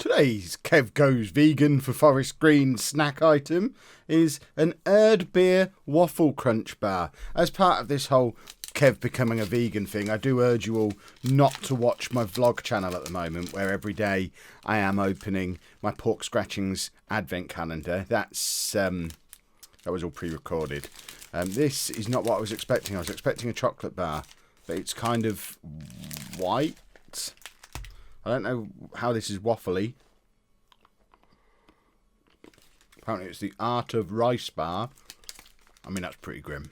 Today's Kev Goes Vegan for Forest Green snack item is an Erd Beer Waffle Crunch Bar. As part of this whole Kev becoming a vegan thing, I do urge you all not to watch my vlog channel at the moment, where every day I am opening my Pork Scratchings advent calendar. That was all pre-recorded. This is not what I was expecting. I was expecting a chocolate bar, but it's kind of white. I don't know how this is waffly. Apparently it's the Art of Rice bar. I mean, that's pretty grim.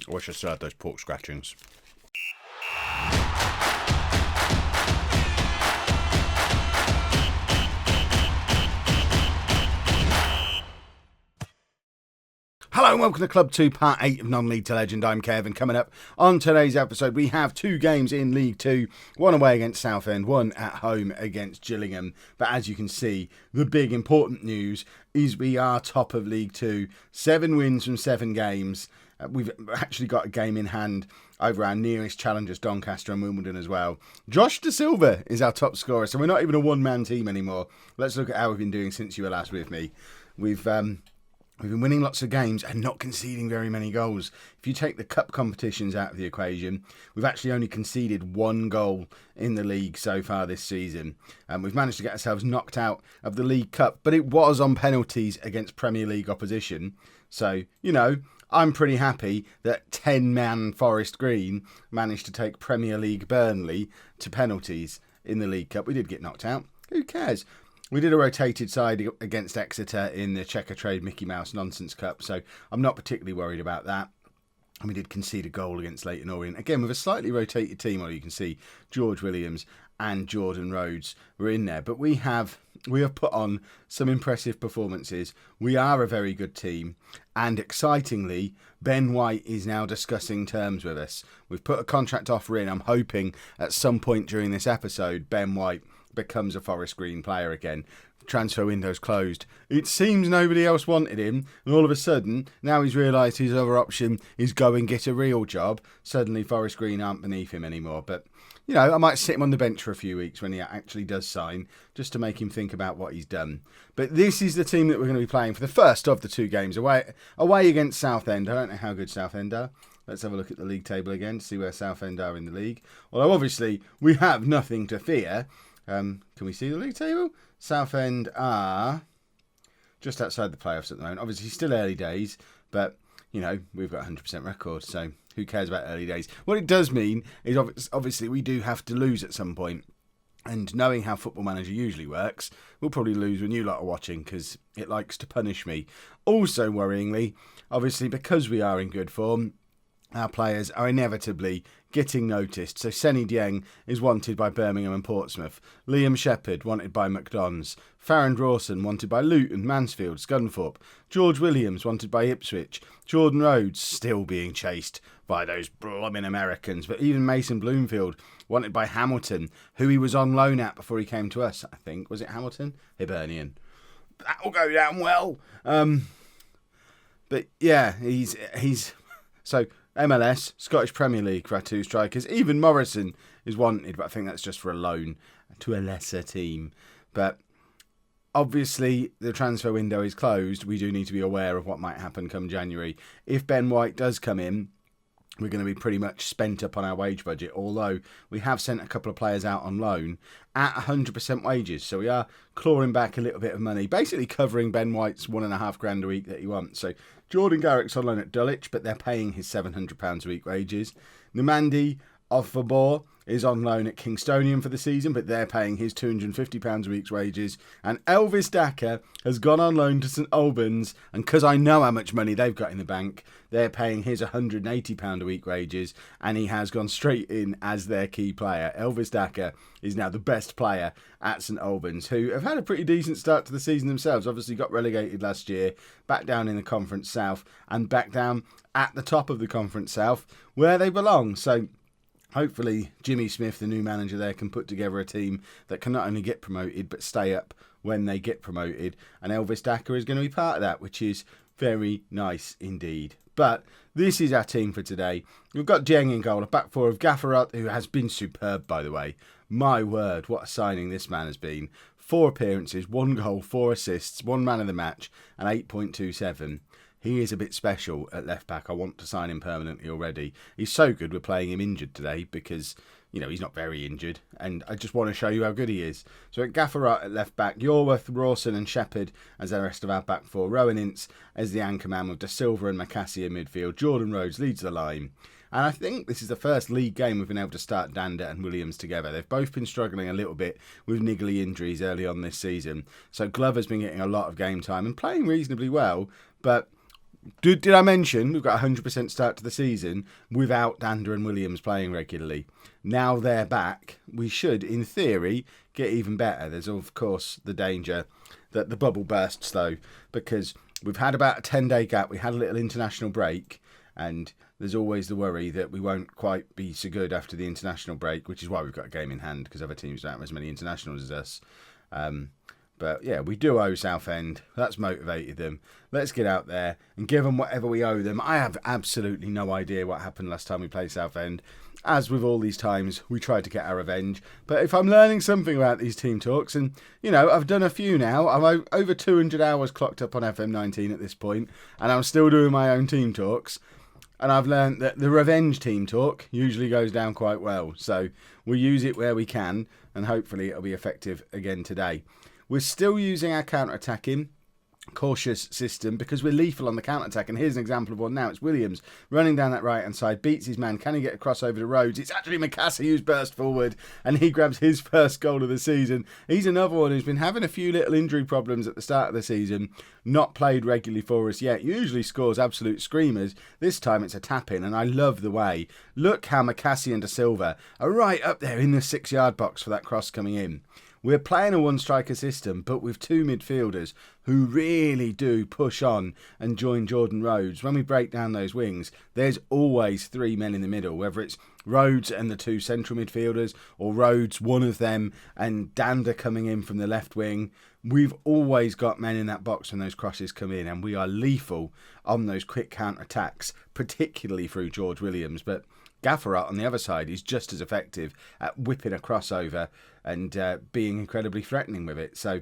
I wish I still had those pork scratchings. Hello and welcome to Club 2, Part 8 of Non-League to Legend. I'm Kev, and coming up on today's episode, we have two games in League 2, one away against Southend, one at home against Gillingham. But as you can see, the big important news is we are top of League 2, 7 wins from 7 games. We've actually got a game in hand over our nearest challengers, Doncaster and Wimbledon as well. Josh De Silva is our top scorer, so we're not even a one-man team anymore. Let's look at how we've been doing since you were last with me. We've been winning lots of games and not conceding very many goals. If you take the cup competitions out of the equation, we've actually only conceded 1 goal in the league so far this season. We've managed to get ourselves knocked out of the League Cup, but it was on penalties against Premier League opposition. So, you know, I'm pretty happy that 10-man Forest Green managed to take Premier League Burnley to penalties in the League Cup. We did get knocked out. Who cares? We did a rotated side against Exeter in the Checkatrade Mickey Mouse Nonsense Cup, so I'm not particularly worried about that. And we did concede a goal against Leyton Orient. Again, with a slightly rotated team, where you can see George Williams and Jordan Rhodes were in there. But we have put on some impressive performances. We are a very good team. And excitingly, Ben White is now discussing terms with us. We've put a contract offer in. I'm hoping at some point during this episode, Ben White becomes a Forest Green player again. Transfer window's closed. It seems nobody else wanted him, and all of a sudden, now he's realised his other option is go and get a real job. Suddenly Forest Green aren't beneath him anymore. But, you know, I might sit him on the bench for a few weeks when he actually does sign, just to make him think about what he's done. But this is the team that we're going to be playing for the first of the 2 games, away against Southend. I don't know how good Southend are. Let's have a look at the league table again to see where Southend are in the league. Although obviously we have nothing to fear. Can we see the league table? Southend are just outside the playoffs at the moment. Obviously, still early days, but, you know, we've got a 100% record, so who cares about early days? What it does mean is obviously we do have to lose at some point, and knowing how Football Manager usually works, we'll probably lose when you lot are watching, because it likes to punish me. Also, worryingly, obviously, because we are in good form, our players are inevitably getting noticed. So Senny Dieng is wanted by Birmingham and Portsmouth. Liam Shepherd wanted by McDonald's. Farron Rawson wanted by Luton, Mansfield, Scunthorpe. George Williams wanted by Ipswich. Jordan Rhodes still being chased by those blooming Americans. But even Mason Bloomfield wanted by Hamilton, who he was on loan at before he came to us, I think. Was it Hamilton? Hibernian. That'll go down well. But yeah, he's so MLS, Scottish Premier League for our 2 strikers. Even Morrison is wanted, but I think that's just for a loan to a lesser team. But obviously, the transfer window is closed. We do need to be aware of what might happen come January. If Ben White does come in, we're going to be pretty much spent up on our wage budget, although we have sent a couple of players out on loan at 100% wages. So we are clawing back a little bit of money, basically covering Ben White's £1,500 a week that he wants. So Jordan Garrick's on loan at Dulwich, but they're paying his £700 a week wages. Namandi Ofabor is on loan at Kingstonian for the season, but they're paying his £250 a week's wages. And Elvis Daka has gone on loan to St Albans, and because I know how much money they've got in the bank, they're paying his £180 a week wages, and he has gone straight in as their key player. Elvis Daka is now the best player at St Albans, who have had a pretty decent start to the season themselves. Obviously got relegated last year, back down in the Conference South, and back down at the top of the Conference South, where they belong. So hopefully Jimmy Smith, the new manager there, can put together a team that can not only get promoted, but stay up when they get promoted. And Elvis Daka is going to be part of that, which is very nice indeed. But this is our team for today. We've got Dieng in goal, a back four of Gafferot, who has been superb, by the way. My word, what a signing this man has been. 4 appearances, 1 goal, 4 assists, 1 man of the match, and 8.27. He is a bit special at left back. I want to sign him permanently already. He's so good we're playing him injured today because, he's not very injured. And I just want to show you how good he is. So at Gafferat at left back, Yorworth, Rawson and Shepherd as the rest of our back 4. Rowan Ince as the anchor man with De Silva and McCassie in midfield. Jordan Rhodes leads the line. And I think this is the first league game we've been able to start Dander and Williams together. They've both been struggling a little bit with niggly injuries early on this season. So Glover's been getting a lot of game time and playing reasonably well. But did I mention we've got a 100% start to the season without Dander and Williams playing regularly? Now they're back, we should, in theory, get even better. There's, of course, the danger that the bubble bursts, though, because we've had about a 10-day gap. We had a little international break, and there's always the worry that we won't quite be so good after the international break, which is why we've got a game in hand, because other teams don't have as many internationals as us. But yeah, we do owe Southend. That's motivated them. Let's get out there and give them whatever we owe them. I have absolutely no idea what happened last time we played Southend. As with all these times, we tried to get our revenge. But if I'm learning something about these team talks, and, I've done a few now. I'm over 200 hours clocked up on FM19 at this point, and I'm still doing my own team talks. And I've learned that the revenge team talk usually goes down quite well. So we'll use it where we can, and hopefully it'll be effective again today. We're still using our counter-attacking cautious system because we're lethal on the counter-attack. And here's an example of one now. It's Williams running down that right-hand side, beats his man. Can he get across over the Rhodes? It's actually McCassie who's burst forward and he grabs his first goal of the season. He's another one who's been having a few little injury problems at the start of the season. Not played regularly for us yet. Usually scores absolute screamers. This time it's a tap-in and I love the way. Look how McCassie and De Silva are right up there in the 6-yard box for that cross coming in. We're playing a one-striker system, but with 2 midfielders who really do push on and join Jordan Rhodes. When we break down those wings, there's always 3 men in the middle, whether it's Rhodes and the 2 central midfielders, or Rhodes, one of them, and Dander coming in from the left wing. We've always got men in that box when those crosses come in, and we are lethal on those quick counter-attacks, particularly through George Williams. But Gafferat on the other side is just as effective at whipping a crossover and being incredibly threatening with it. So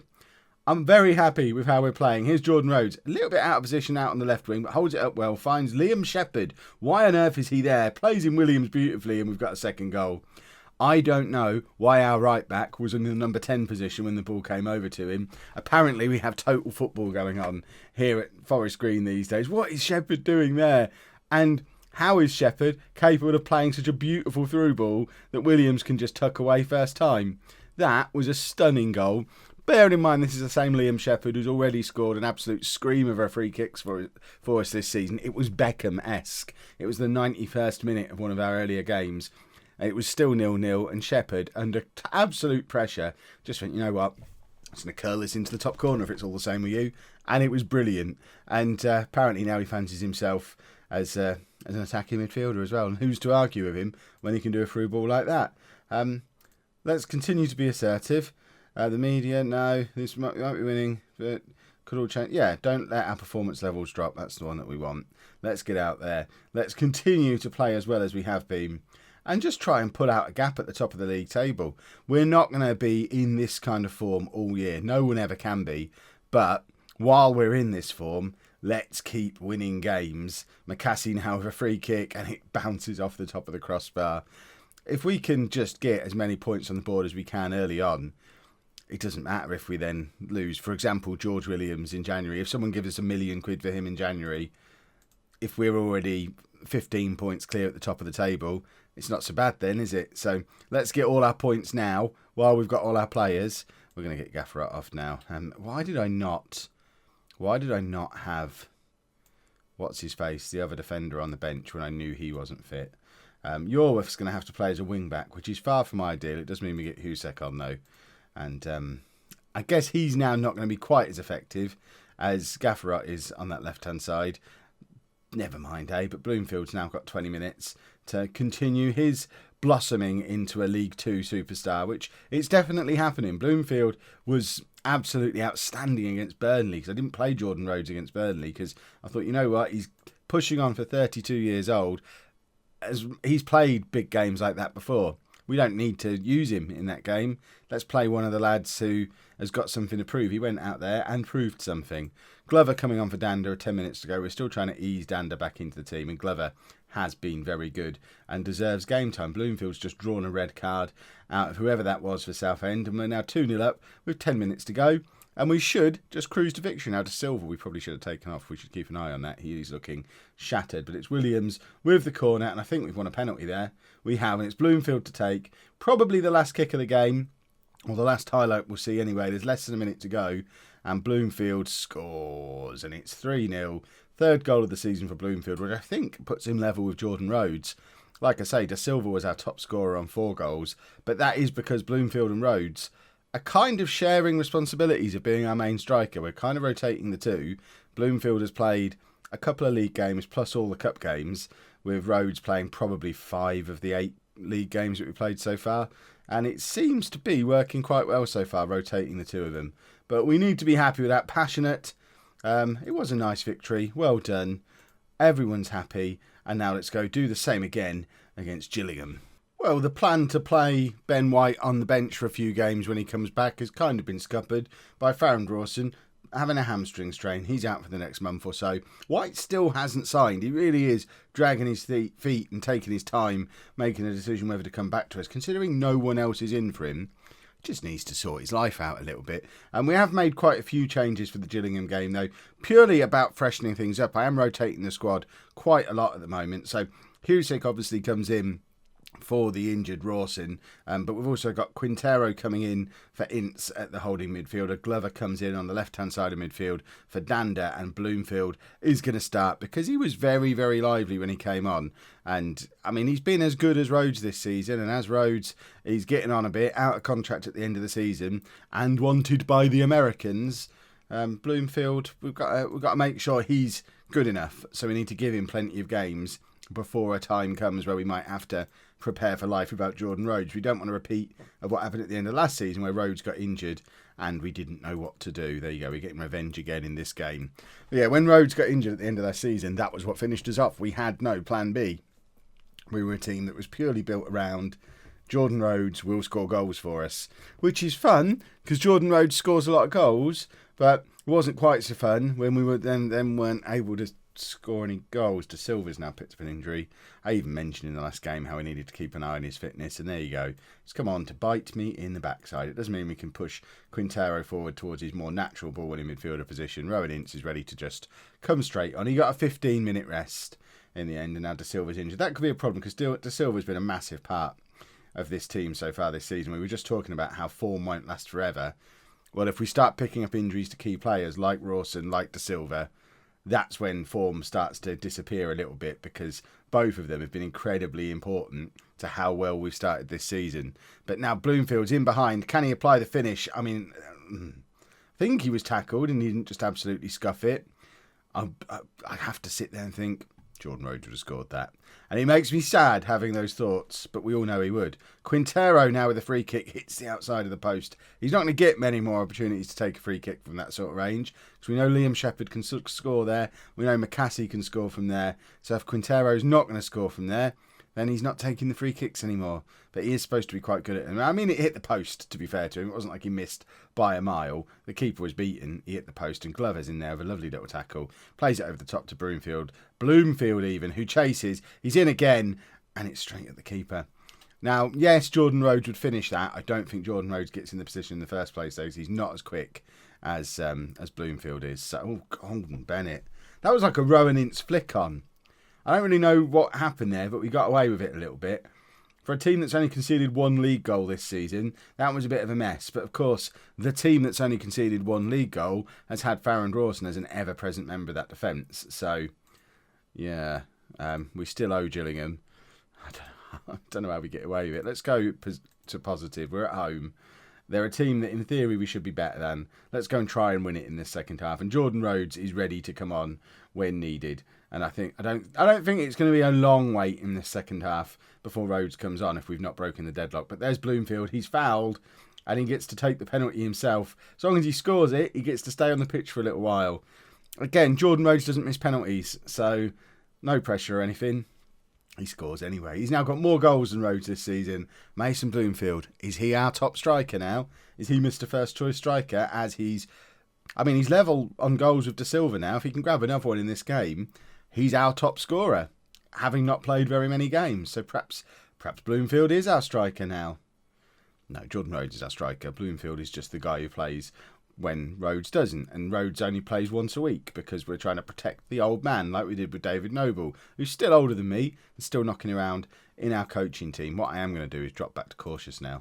I'm very happy with how we're playing. Here's Jordan Rhodes, a little bit out of position out on the left wing, but holds it up well, finds Liam Shepherd. Why on earth is he there? Plays in Williams beautifully, and we've got a second goal. I don't know why our right back was in the number 10 position when the ball came over to him. Apparently we have total football going on here at Forest Green these days. What is Shepherd doing there? And how is Shepherd capable of playing such a beautiful through ball that Williams can just tuck away first time? That was a stunning goal. Bearing in mind this is the same Liam Shepherd who's already scored an absolute screamer of free kicks for us this season. It was Beckham-esque. It was the 91st minute of one of our earlier games. It was still 0-0 and Shepherd, under absolute pressure, just went, you know what, I'm just going to curl this into the top corner if it's all the same with you. And it was brilliant. And apparently now he fancies himself as an attacking midfielder as well. And who's to argue with him when he can do a through ball like that? Let's continue to be assertive. The media, no, this might be winning, but could all change. Yeah, don't let our performance levels drop. That's the one that we want. Let's get out there. Let's continue to play as well as we have been. And just try and pull out a gap at the top of the league table. We're not going to be in this kind of form all year. No one ever can be. But while we're in this form, let's keep winning games. McCassie now with a free kick and it bounces off the top of the crossbar. If we can just get as many points on the board as we can early on, it doesn't matter if we then lose. For example, George Williams in January. If someone gives us £1 million for him in January, if we're already 15 points clear at the top of the table, it's not so bad then, is it? So let's get all our points now while we've got all our players. We're going to get Gafferat off now. Why did I not have what's his face, the other defender on the bench when I knew he wasn't fit? Yorworth's going to have to play as a wing back, which is far from ideal. It does mean we get Husek on though, and I guess he's now not going to be quite as effective as Gafferat is on that left hand side. Never mind, but Bloomfield's now got 20 minutes to continue his blossoming into a League 2 superstar, which it's definitely happening. Bloomfield was absolutely outstanding against Burnley, because I didn't play Jordan Rhodes against Burnley, because I thought, you know what, he's pushing on for 32 years old, as he's played big games like that before. we don't need to use him in that game. Let's play one of the lads who has got something to prove. He went out there and proved something. Glover coming on for Dander 10 minutes to go. We're still trying to ease Dander back into the team, and Glover has been very good and deserves game time. Bloomfield's just drawn a red card out of whoever that was for Southend, and we're now 2-0 up with 10 minutes to go. And we should just cruise to victory now. To Silva, we probably should have taken off. We should keep an eye on that. He's looking shattered. But it's Williams with the corner, and I think we've won a penalty there. We have, and it's Bloomfield to take. Probably the last kick of the game, or the last highlight we'll see anyway. There's less than a minute to go, and Bloomfield scores, and it's 3-0. Third goal of the season for Bloomfield, which I think puts him level with Jordan Rhodes. Like I say, De Silva was our top scorer on 4 goals, but that is because Bloomfield and Rhodes are kind of sharing responsibilities of being our main striker. We're kind of rotating the two. Bloomfield has played a couple of league games plus all the cup games, with Rhodes playing probably 5 of the 8 league games that we've played so far. And it seems to be working quite well so far, rotating the two of them. But we need to be happy with that. Passionate. It was a nice victory. Well done. Everyone's happy. And now let's go do the same again against Gillingham. Well, the plan to play Ben White on the bench for a few games when he comes back has kind of been scuppered by Farron Drawson having a hamstring strain. He's out for the next month or so. White still hasn't signed. He really is dragging his feet and taking his time making a decision whether to come back to us. Considering no one else is in for him, just needs to sort his life out a little bit. And we have made quite a few changes for the Gillingham game, though, purely about freshening things up. I am rotating the squad quite a lot at the moment. So Husick obviously comes in for the injured Rawson, but we've also got Quintero coming in for Ince at the holding midfielder. Glover comes in on the left-hand side of midfield for Dander, and Bloomfield is going to start because he was very, very lively when he came on. And, I mean, he's been as good as Rhodes this season, and as Rhodes, he's getting on a bit, out of contract at the end of the season, and wanted by the Americans. Bloomfield, we've got to make sure he's good enough, so we need to give him plenty of games before a time comes where we might have to prepare for life without Jordan Rhodes. We don't want to repeat of what happened at the end of last season where Rhodes got injured and we didn't know what to do. There you go, we're getting revenge again in this game. But yeah, when Rhodes got injured at the end of last season, that was what finished us off. We had no plan B. We were a team that was purely built around Jordan Rhodes will score goals for us, which is fun because Jordan Rhodes scores a lot of goals, but it wasn't quite so fun when we were then weren't able to score any goals. De Silva's now picked up an injury. I even mentioned in the last game how we needed to keep an eye on his fitness, and there you go. It's come on to bite me in the backside. It doesn't mean we can push Quintero forward towards his more natural ball-winning midfielder position. Rowan Ince is ready to just come straight on. He got a 15-minute rest in the end, and now De Silva's injured. That could be a problem because De Silva's been a massive part of this team so far this season. We were just talking about how form won't last forever. Well, if we start picking up injuries to key players like Rawson, like De Silva, that's when form starts to disappear a little bit because both of them have been incredibly important to how well we've started this season. But now Bloomfield's in behind. Can he apply the finish? I mean, I think he was tackled and he didn't just absolutely scuff it. I have to sit there and think, Jordan Rhodes would have scored that. And it makes me sad having those thoughts, but we all know he would. Quintero now with a free kick hits the outside of the post. He's not going to get many more opportunities to take a free kick from that sort of range, because we know Liam Shepherd can score there. We know McCassie can score from there. So if Quintero's not going to score from there, then he's not taking the free kicks anymore. But he is supposed to be quite good at them. I mean, it hit the post, to be fair to him. It wasn't like he missed by a mile. The keeper was beaten. He hit the post, and Glover's in there with a lovely little tackle. Plays it over the top to Bloomfield. Bloomfield even, who chases. He's in again, and it's straight at the keeper. Now, yes, Jordan Rhodes would finish that. I don't think Jordan Rhodes gets in the position in the first place, though, because he's not as quick as Bloomfield is. So, oh, Golden Bennett. That was like a Rowan Ince flick on. I don't really know what happened there, but we got away with it a little bit. For a team that's only conceded 1 league goal this season, that was a bit of a mess. But of course, the team that's only conceded 1 league goal has had Farron Drawson as an ever-present member of that defence. So, yeah, we still owe Gillingham. I don't know how we get away with it. Let's go to positive. We're at home. They're a team that, in theory, we should be better than. Let's go and try and win it in this second half. And Jordan Rhodes is ready to come on when needed. And I don't think it's going to be a long wait in this second half before Rhodes comes on if we've not broken the deadlock. But there's Bloomfield. He's fouled and he gets to take the penalty himself. As long as he scores it, he gets to stay on the pitch for a little while. Again, Jordan Rhodes doesn't miss penalties, so no pressure or anything. He scores anyway. He's now got more goals than Rhodes this season. Mason Bloomfield, is he our top striker now? Is he Mr. First Choice striker? He's level on goals with De Silva now. If he can grab another one in this game, he's our top scorer, having not played very many games. So perhaps Bloomfield is our striker now. No, Jordan Rhodes is our striker. Bloomfield is just the guy who plays when Rhodes doesn't, and Rhodes only plays once a week because we're trying to protect the old man like we did with David Noble, who's still older than me and still knocking around in our coaching team. What I am going to do is drop back to cautious now.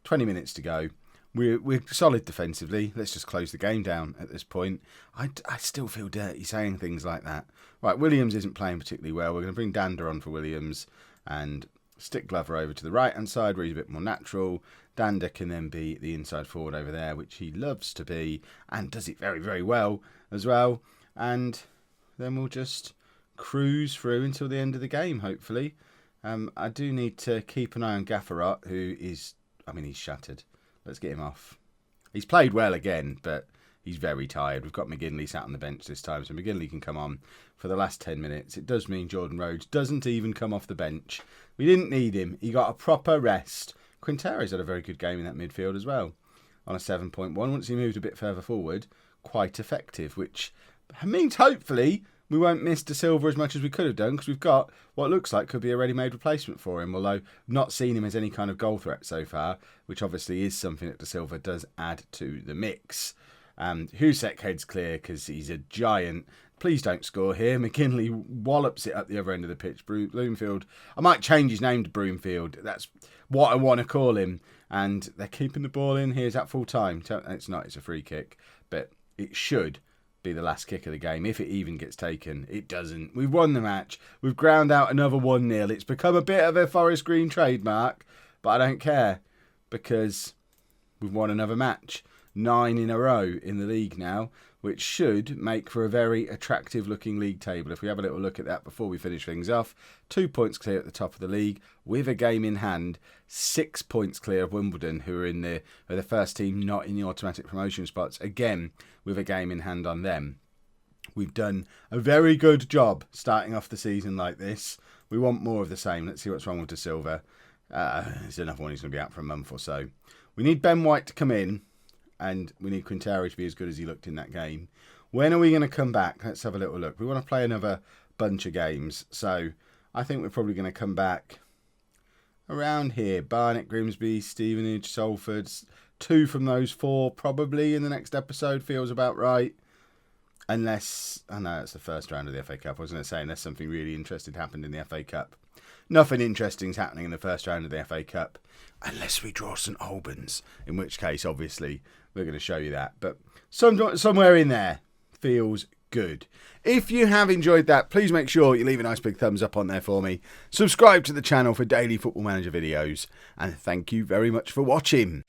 20 minutes to go. We're solid defensively. Let's just close the game down at this point. I still feel dirty saying things like that. Right, Williams isn't playing particularly well. We're going to bring Dander on for Williams and stick Glover over to the right-hand side where he's a bit more natural. Dander can then be the inside forward over there, which he loves to be, and does it very, very well as well. And then we'll just cruise through until the end of the game, hopefully. I do need to keep an eye on Gafferot, who is, he's shattered. Let's get him off. He's played well again, but he's very tired. We've got McGinley sat on the bench this time, so McGinley can come on for the last 10 minutes. It does mean Jordan Rhodes doesn't even come off the bench. We didn't need him. He got a proper rest. Quintero's had a very good game in that midfield as well. On a 7.1, once he moved a bit further forward, quite effective, which means hopefully we won't miss De Silva as much as we could have done, because we've got what looks like could be a ready-made replacement for him, although not seen him as any kind of goal threat so far, which obviously is something that De Silva does add to the mix. Husek heads clear because he's a giant. Please don't score here. McKinley wallops it up the other end of the pitch. Bloomfield, I might change his name to Broomfield. That's what I want to call him. And they're keeping the ball in. Here's at full time. It's not, it's a free kick. But it should be the last kick of the game. If it even gets taken, it doesn't. We've won the match. We've ground out another 1-0. It's become a bit of a Forest Green trademark. But I don't care, because we've won another match. 9 in a row in the league now, which should make for a very attractive looking league table. If we have a little look at that before we finish things off, 2 points clear at the top of the league with a game in hand, 6 points clear of Wimbledon, who are the first team not in the automatic promotion spots, again with a game in hand on them. We've done a very good job starting off the season like this. We want more of the same. Let's see what's wrong with De Silva. There's another one. He's going to be out for a month or so. We need Ben White to come in, and we need Quintero to be as good as he looked in that game. When are we going to come back? Let's have a little look. We want to play another bunch of games. So I think we're probably going to come back around here. Barnet, Grimsby, Stevenage, Salford. 2 from those 4 probably in the next episode feels about right. Unless, I know it's the first round of the FA Cup. I was going to say unless something really interesting happened in the FA Cup. Nothing interesting's happening in the first round of the FA Cup. Unless we draw St Albans, in which case, obviously, we're going to show you that. But somewhere in there feels good. If you have enjoyed that, please make sure you leave a nice big thumbs up on there for me. Subscribe to the channel for daily Football Manager videos. And thank you very much for watching.